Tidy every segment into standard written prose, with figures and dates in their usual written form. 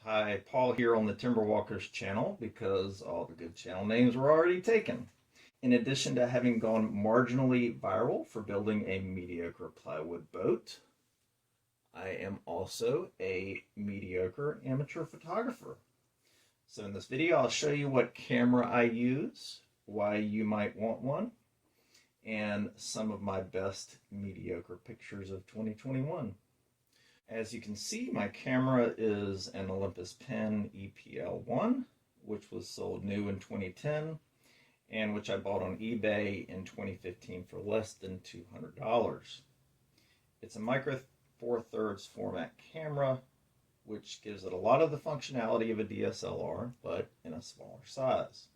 Hi, Paul here on the Timberwalkers channel because all the good channel names were already taken. In addition to having gone marginally viral for building a mediocre plywood boat, I am also a mediocre amateur photographer. So in this video, I'll show you what camera I use, why you might want one, and some of my best mediocre pictures of 2021. As you can see, my camera is an Olympus PEN E-PL1, which was sold new in 2010 and which I bought on eBay in 2015 for less than $200. It's a micro four thirds format camera, which gives it a lot of the functionality of a DSLR, but in a smaller size.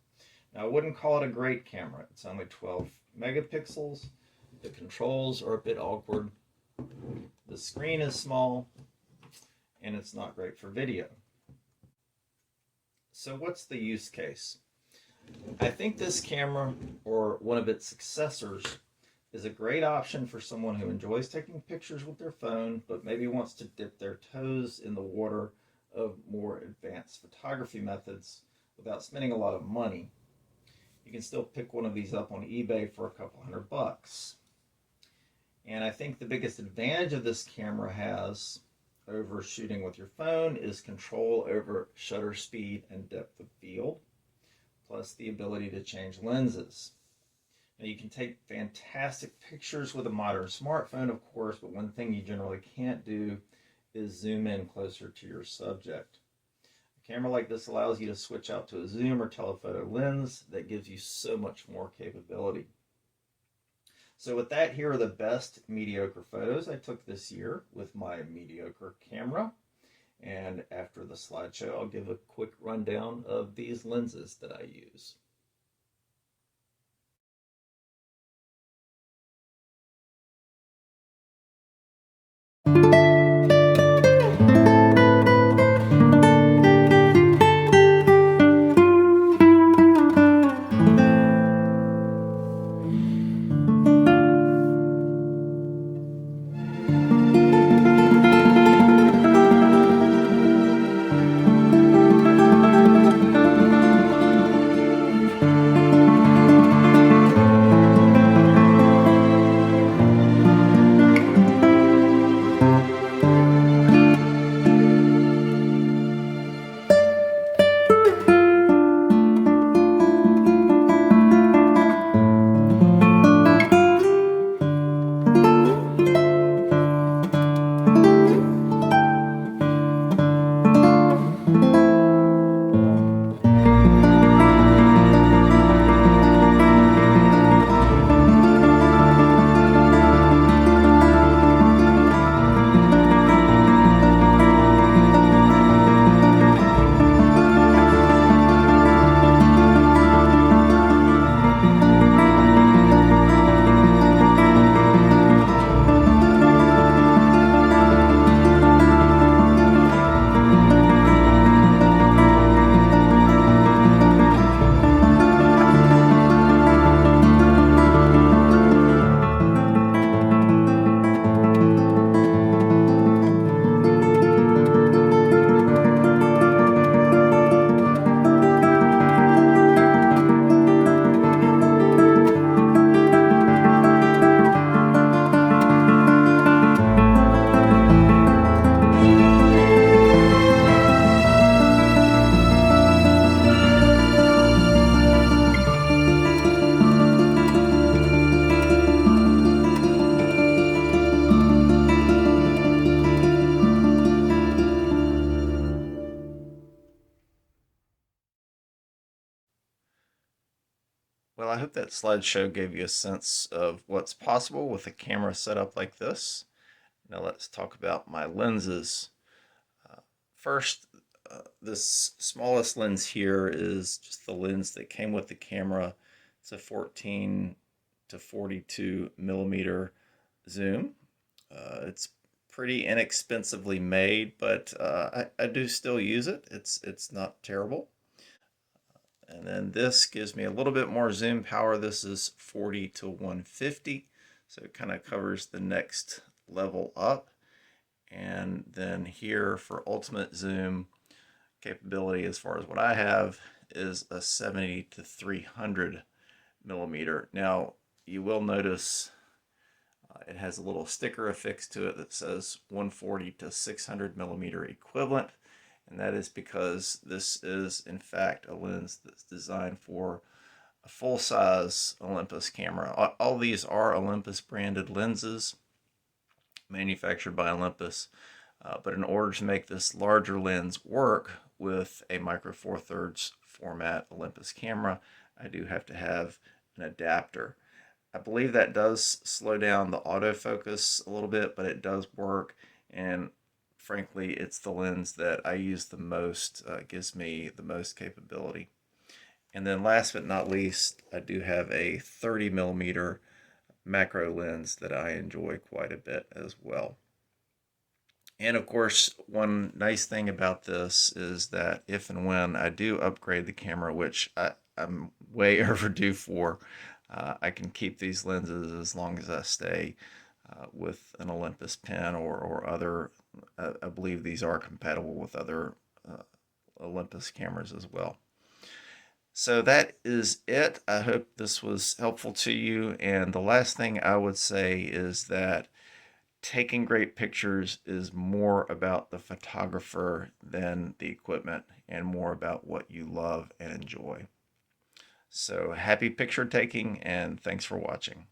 Now, I wouldn't call it a great camera. It's only 12 megapixels. The controls are a bit awkward. The screen is small, and it's not great for video. So what's the use case? I think this camera, or one of its successors, is a great option for someone who enjoys taking pictures with their phone, but maybe wants to dip their toes in the water of more advanced photography methods without spending a lot of money. You can still pick one of these up on eBay for a couple $100. And I think the biggest advantage of this camera has over shooting with your phone is control over shutter speed and depth of field, plus the ability to change lenses. Now, you can take fantastic pictures with a modern smartphone, of course, but one thing you generally can't do is zoom in closer to your subject. A camera like this allows you to switch out to a zoom or telephoto lens that gives you so much more capability. So with that, here are the best mediocre photos I took this year with my mediocre camera. And after the slideshow, I'll give a quick rundown of these lenses that I use. Well, I hope that slideshow gave you a sense of what's possible with a camera set up like this. Now let's talk about my lenses. First, this smallest lens here is just the lens that came with the camera. It's a 14 to 42 millimeter zoom. It's pretty inexpensively made, but I do still use it. It's not terrible. And then this gives me a little bit more zoom power. This is 40 to 150, so it kind of covers the next level up. And then here for ultimate zoom, capability as far as what I have is a 70 to 300 millimeter. Now you will notice it has a little sticker affixed to it that says 140 to 600 millimeter equivalent, and that is because this is in fact a lens that's designed for a full-size Olympus camera. All these are Olympus branded lenses manufactured by Olympus, but in order to make this larger lens work with a micro four thirds format Olympus camera, I do have to have an adapter. I believe that does slow down the autofocus a little bit, but it does work, and frankly it's the lens that I use the most, gives me the most capability. And then last but not least, I do have a 30 millimeter macro lens that I enjoy quite a bit as well. And of course, one nice thing about this is that if and when I do upgrade the camera, which I'm way overdue for, I can keep these lenses as long as I stay with an Olympus PEN or other. I believe these are compatible with other Olympus cameras as well. So that is it. I hope this was helpful to you. And the last thing I would say is that taking great pictures is more about the photographer than the equipment, and more about what you love and enjoy. So happy picture taking, and thanks for watching.